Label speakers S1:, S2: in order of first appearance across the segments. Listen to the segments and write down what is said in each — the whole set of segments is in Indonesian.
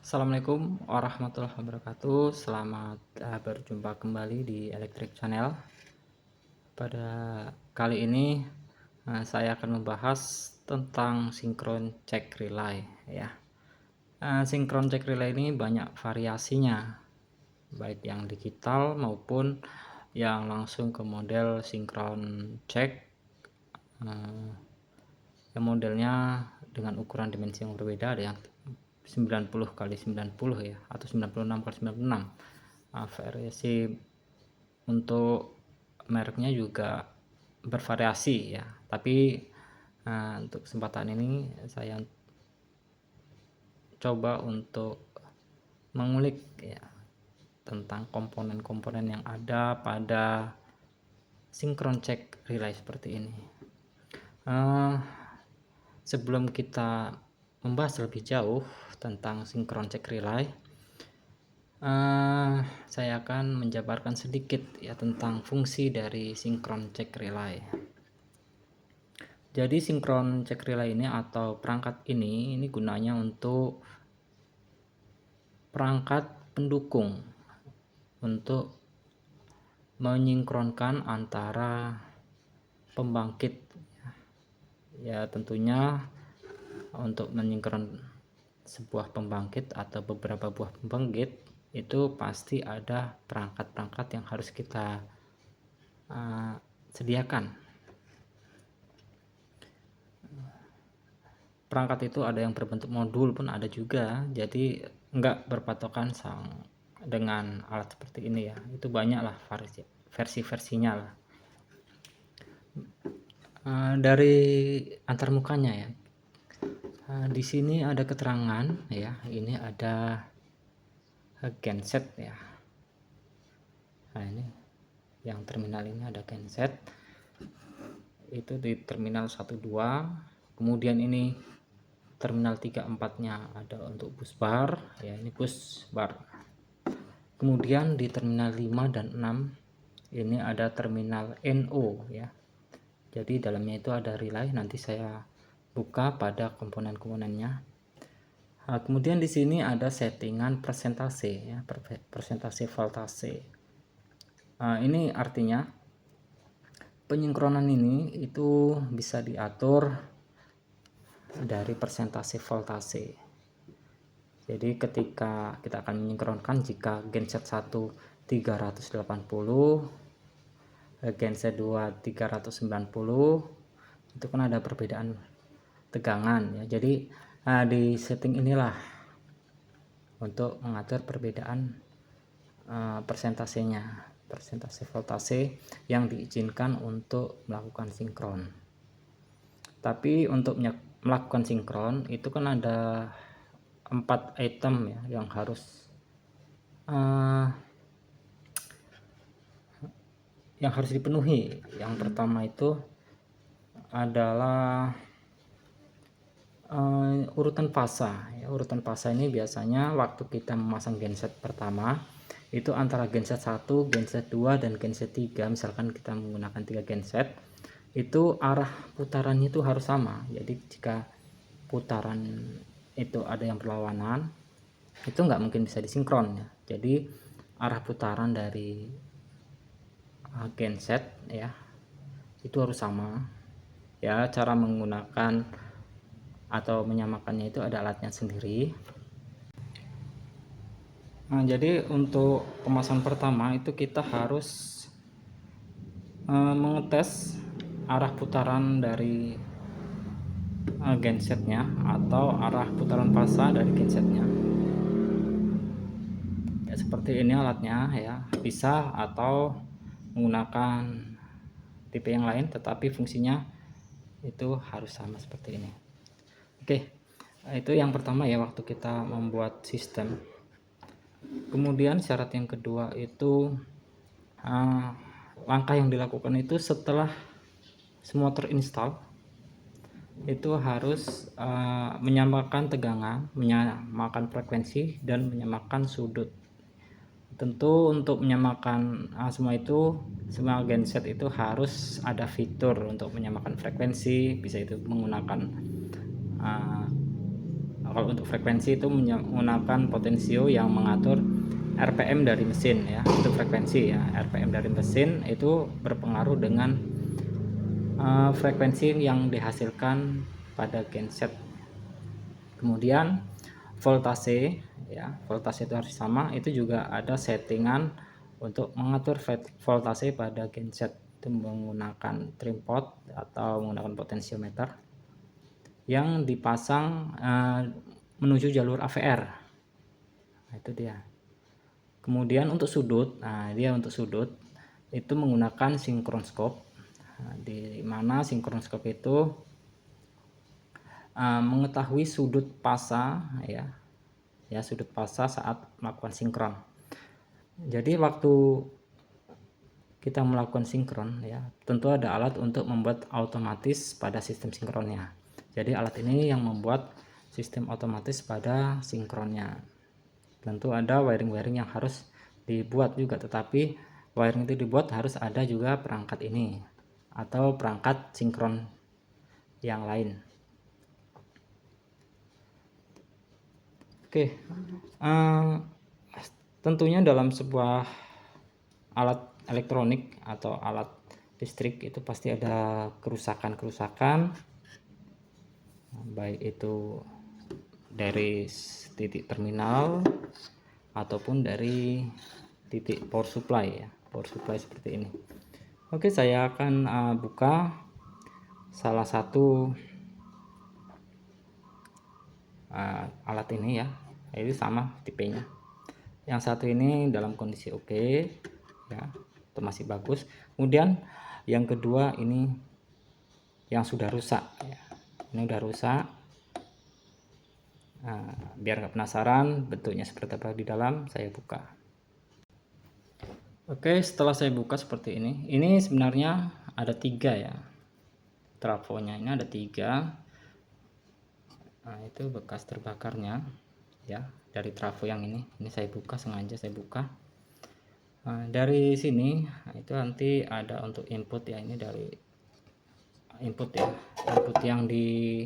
S1: Assalamualaikum warahmatullahi wabarakatuh. Selamat berjumpa kembali di Electric Channel. Pada kali ini saya akan membahas tentang sinkron check relay ya. Sinkron check relay ini banyak variasinya, baik yang digital maupun yang langsung ke model sinkron check yang modelnya dengan ukuran dimensi yang berbeda, ada yang 90 kali 90 ya, atau 96 kali 96. Variasi untuk mereknya juga bervariasi ya, tapi untuk kesempatan ini saya coba untuk mengulik ya tentang komponen-komponen yang ada pada sinkron check relay seperti ini. Sebelum kita membahas lebih jauh tentang sinkron check relay, saya akan menjabarkan sedikit ya tentang fungsi dari sinkron check relay. Jadi sinkron check relay ini atau perangkat ini gunanya untuk perangkat pendukung untuk menyinkronkan antara pembangkit ya, tentunya untuk menyinkron sebuah pembangkit atau beberapa buah pembangkit itu pasti ada perangkat-perangkat yang harus kita sediakan. Perangkat itu ada yang berbentuk modul pun ada juga, jadi enggak berpatokan dengan alat seperti ini ya. Itu banyaklah versi-versinya lah. Dari antarmukanya ya, di sini ada keterangan ya, ini ada genset ya. Nah ini yang terminal ini ada genset, itu di terminal 1 2, kemudian ini terminal 3 4 nya ada untuk bus bar ya, ini bus bar. Kemudian di terminal 5 dan 6 ini ada terminal NO ya, jadi dalamnya itu ada relay, nanti saya buka pada komponen-komponennya. Kemudian di sini ada settingan persentase ya, persentase voltase. Ini artinya penyinkronan ini itu bisa diatur dari persentase voltase. Jadi ketika kita akan menyinkronkan, jika genset 1 380, genset 2 390, itu kan ada perbedaan tegangan ya. Jadi di setting inilah untuk mengatur perbedaan persentasenya, persentase voltase yang diizinkan untuk melakukan sinkron. Tapi untuk melakukan sinkron itu kan ada 4 item ya yang harus dipenuhi. Yang pertama itu adalah urutan fasa ya. Urutan fasa ini biasanya waktu kita memasang genset pertama itu antara genset 1, genset 2 dan genset 3, misalkan kita menggunakan 3 genset, itu arah putarannya itu harus sama. Jadi jika putaran itu ada yang berlawanan, itu nggak mungkin bisa disinkron ya. Jadi arah putaran dari genset ya itu harus sama ya. Cara menggunakan atau menyamakannya itu ada alatnya sendiri. Jadi untuk pemasangan pertama itu kita harus mengetes arah putaran dari gensetnya atau arah putaran fasa dari gensetnya ya. Seperti ini alatnya ya, bisa atau menggunakan tipe yang lain, tetapi fungsinya itu harus sama seperti ini. Oke, itu yang pertama ya waktu kita membuat sistem. Kemudian syarat yang kedua itu langkah yang dilakukan itu setelah semua terinstall itu harus menyamakan tegangan, menyamakan frekuensi, dan menyamakan sudut. Tentu untuk menyamakan semua itu, semua genset itu harus ada fitur untuk menyamakan frekuensi, bisa itu menggunakan kalau untuk frekuensi itu menggunakan potensio yang mengatur RPM dari mesin ya. Untuk frekuensi ya, RPM dari mesin itu berpengaruh dengan frekuensi yang dihasilkan pada genset. Kemudian voltase ya, voltase itu harus sama. Itu juga ada settingan untuk mengatur voltase pada genset, itu menggunakan trim pot atau menggunakan potensiometer yang dipasang menuju jalur AVR. Nah, itu dia. Kemudian untuk sudut, nah dia untuk sudut itu menggunakan sinkronskop. Nah, di mana sinkronskop itu mengetahui sudut pasa ya sudut pasa saat melakukan sinkron. Jadi waktu kita melakukan sinkron ya, tentu ada alat untuk membuat otomatis pada sistem sinkronnya. Jadi alat ini yang membuat sistem otomatis pada sinkronnya. Tentu ada wiring-wiring yang harus dibuat juga, tetapi wiring itu dibuat harus ada juga perangkat ini atau perangkat sinkron yang lain. Oke, tentunya dalam sebuah alat elektronik atau alat listrik itu pasti ada kerusakan-kerusakan, baik itu dari titik terminal ataupun dari titik power supply ya, power supply seperti ini. Oke, saya akan buka salah satu alat ini ya, ini sama tipenya. Yang satu ini dalam kondisi oke ya, itu masih bagus. Kemudian yang kedua ini yang sudah rusak ya, ini udah rusak. Biar nggak penasaran bentuknya seperti apa di dalam, saya buka. Oke, setelah saya buka seperti ini sebenarnya ada 3 ya, trafonya ini ada 3. Nah, itu bekas terbakarnya ya dari trafo yang ini saya buka, sengaja saya buka. Dari sini itu nanti ada untuk input ya, ini dari input ya, input yang di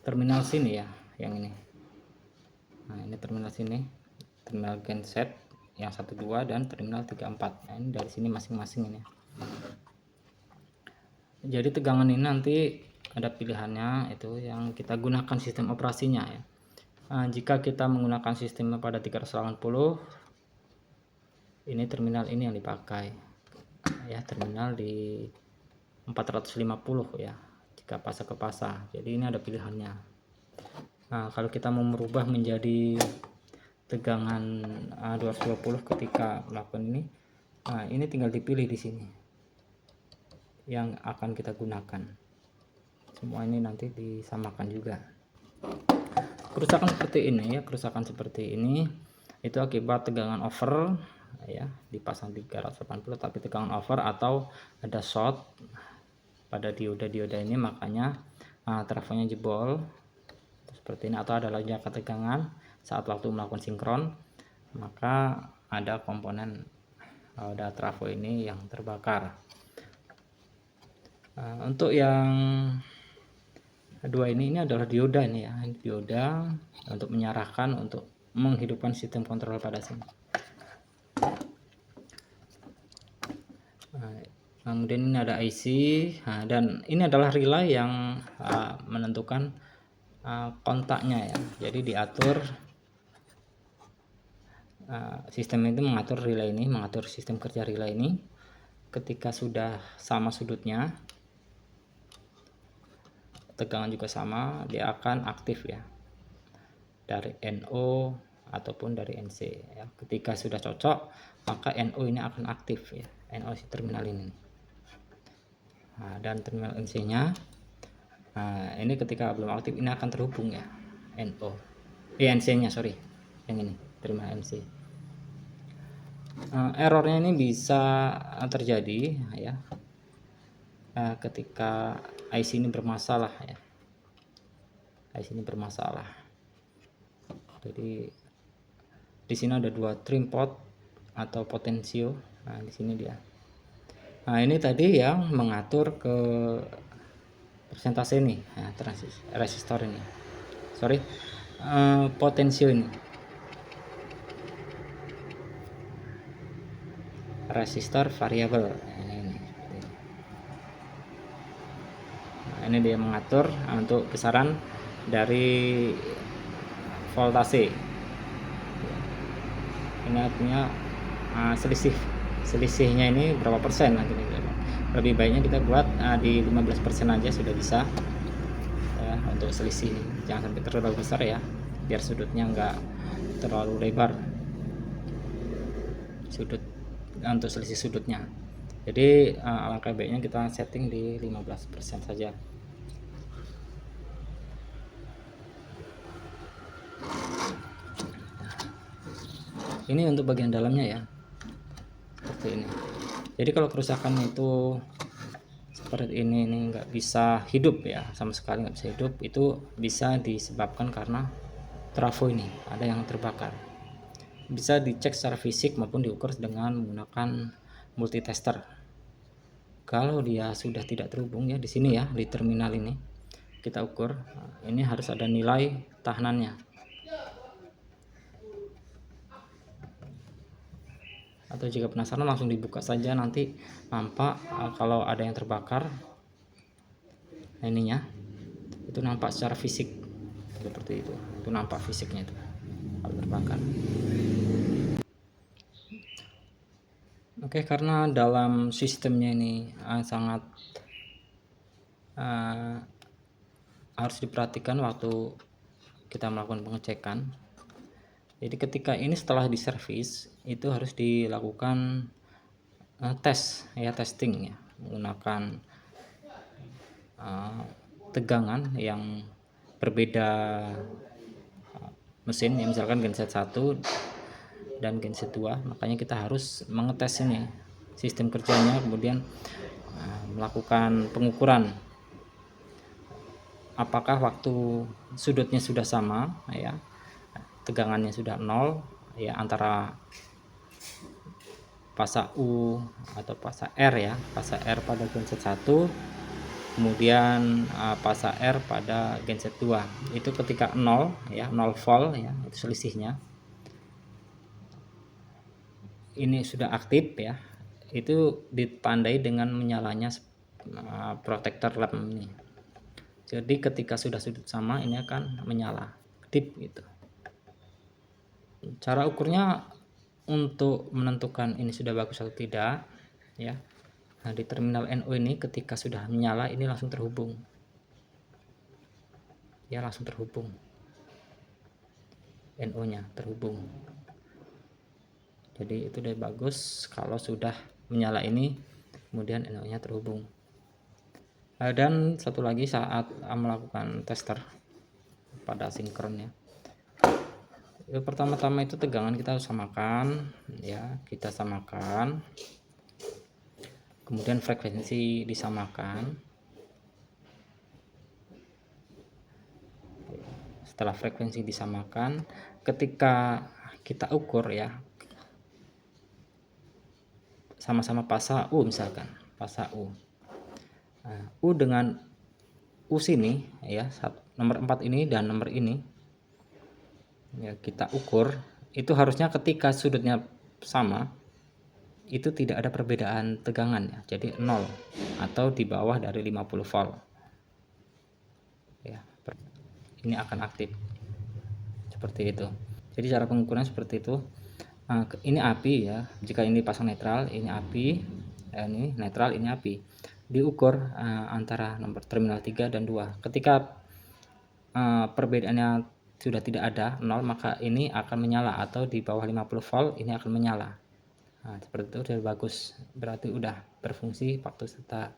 S1: terminal sini ya, yang ini. Nah, ini terminal sini, terminal genset yang 1 2 dan terminal 3 4. Nah, ini dari sini masing-masing ini. Jadi tegangan ini nanti ada pilihannya, itu yang kita gunakan sistem operasinya ya. Jika kita menggunakan sistem pada 380, ini terminal ini yang dipakai ya, terminal di 450 ya jika pasa ke pasa. Jadi ini ada pilihannya. Nah, kalau kita mau merubah menjadi tegangan 220 ketika melakukan ini, nah ini tinggal dipilih di sini yang akan kita gunakan. Semua ini nanti disamakan juga. Kerusakan seperti ini ya, kerusakan seperti ini itu akibat tegangan over ya, dipasang 380 tapi tegangan over atau ada short pada dioda ini, makanya trafonya jebol seperti ini, atau ada lonjakan tegangan saat waktu melakukan sinkron, maka ada komponen ada trafo ini yang terbakar. Untuk yang kedua ini adalah dioda ini ya, dioda untuk menyarahkan, untuk menghidupkan sistem kontrol pada sini. Kemudian ini ada IC, dan ini adalah relay yang menentukan kontaknya ya. Jadi diatur sistem itu mengatur relay ini, mengatur sistem kerja relay ini. Ketika sudah sama sudutnya, tegangan juga sama, dia akan aktif ya, dari NO ataupun dari NC ya. Ketika sudah cocok, maka NO ini akan aktif ya, NO si terminal ini. Dan terminal NC nya ini ketika belum aktif ini akan terhubung ya, NO NC nya sorry, yang ini terminal NC. Errornya ini bisa terjadi ya ketika IC ini bermasalah ya, IC ini bermasalah. Jadi di sini ada 2 trim pot atau potensio. Nah, di sini dia. Nah, ini tadi yang mengatur ke persentase ini, resistor ini. potensio ini, resistor variabel. Nah, ini dia mengatur untuk besaran dari voltase. Ini artinya selisihnya ini berapa persen nanti. Lebih baiknya kita buat di 15% aja sudah bisa ya, untuk selisih. Jangan sampai terlalu besar ya, biar sudutnya enggak terlalu lebar, sudut untuk selisih sudutnya. Jadi alangkah baiknya kita setting di 15% saja. Ini untuk bagian dalamnya ya, seperti ini. Jadi kalau kerusakan itu seperti ini nggak bisa hidup ya, sama sekali nggak bisa hidup, itu bisa disebabkan karena trafo ini ada yang terbakar. Bisa dicek secara fisik maupun diukur dengan menggunakan multitester. Kalau dia sudah tidak terhubung ya, di sini ya, di terminal ini kita ukur, ini harus ada nilai tahanannya. Atau jika penasaran langsung dibuka saja, nanti nampak kalau ada yang terbakar. Nah, ininya itu nampak secara fisik seperti itu nampak fisiknya itu kalau terbakar. Oke, karena dalam sistemnya ini sangat harus diperhatikan waktu kita melakukan pengecekan. Jadi ketika ini setelah diservis itu harus dilakukan tes ya, testing ya, menggunakan tegangan yang berbeda mesin ya, misalkan genset 1 dan genset 2. Makanya kita harus mengetes ini sistem kerjanya, kemudian melakukan pengukuran apakah waktu sudutnya sudah sama ya, tegangannya sudah 0 ya, antara fasa U atau fasa R ya, fasa R pada genset 1, kemudian fasa R pada genset 2. Itu ketika 0 ya, 0 volt ya, itu selisihnya. Ini sudah aktif ya, itu ditandai dengan menyalanya protektor lamp ini. Jadi ketika sudah sudut sama, ini akan menyala aktif gitu. Cara ukurnya untuk menentukan ini sudah bagus atau tidak ya. Nah, di terminal NO ini ketika sudah menyala ini langsung terhubung ya, langsung terhubung, NO nya terhubung. Jadi itu udah bagus kalau sudah menyala ini kemudian NO nya terhubung. Dan satu lagi saat melakukan tester pada sinkron ya, pertama-tama itu tegangan kita harus samakan ya, kita samakan, kemudian frekuensi disamakan. Setelah frekuensi disamakan, ketika kita ukur ya, sama-sama fasa U, misalkan fasa U. Nah, U dengan U sini ya, nomor 4 ini dan nomor ini ya, kita ukur itu harusnya ketika sudutnya sama itu tidak ada perbedaan tegangan ya, jadi 0 atau di bawah dari 50 volt ya, ini akan aktif seperti itu. Jadi cara pengukuran seperti itu. Ini api ya, jika ini pasang netral, ini api, ini netral, ini api. Diukur antara nomor terminal 3 dan 2. Ketika perbedaannya sudah tidak ada 0, maka ini akan menyala, atau di bawah 50 volt ini akan menyala. Nah, seperti itu sudah bagus, berarti udah berfungsi waktu kita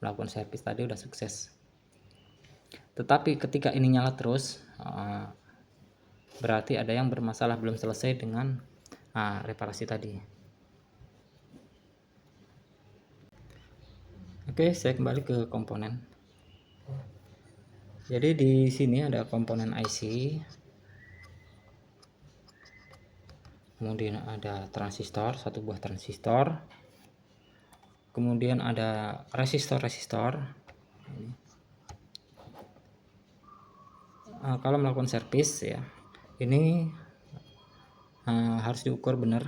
S1: melakukan servis tadi udah sukses. Tetapi ketika ini nyala terus, berarti ada yang bermasalah, belum selesai dengan reparasi tadi. Oke, saya kembali ke komponen. Jadi di sini ada komponen IC, kemudian ada transistor, satu buah transistor, kemudian ada resistor kalau melakukan servis ya, ini harus diukur benar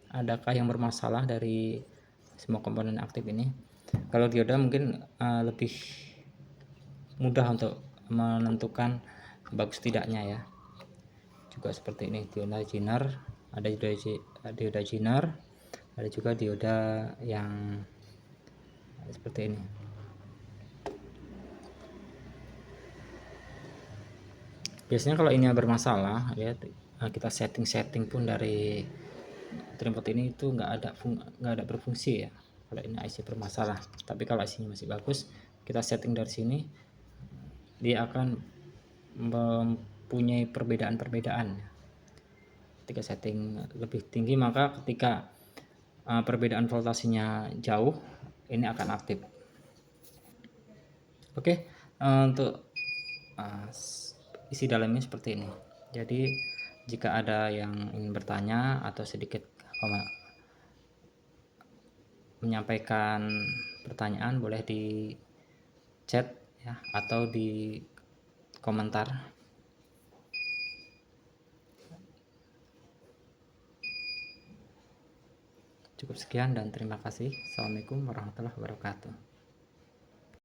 S1: adakah yang bermasalah dari semua komponen aktif ini. Kalau dioda mungkin lebih mudah untuk menentukan bagus tidaknya ya. Juga seperti ini, dioda Zinar, ada dioda Zinar, ada juga dioda yang seperti ini. Biasanya kalau ini bermasalah ya, kita setting pun dari trimpot ini itu nggak ada berfungsi ya kalau ini IC bermasalah. Tapi kalau IC nya masih bagus, kita setting dari sini, dia akan mempunyai perbedaan-perbedaan. Ketika setting lebih tinggi, maka ketika perbedaan voltasenya jauh, ini akan aktif. Oke, untuk isi dalamnya seperti ini. Jadi jika ada yang ingin bertanya atau sedikit menyampaikan pertanyaan, boleh di chat ya, atau di komentar. Cukup sekian dan terima kasih. Assalamualaikum warahmatullahi wabarakatuh.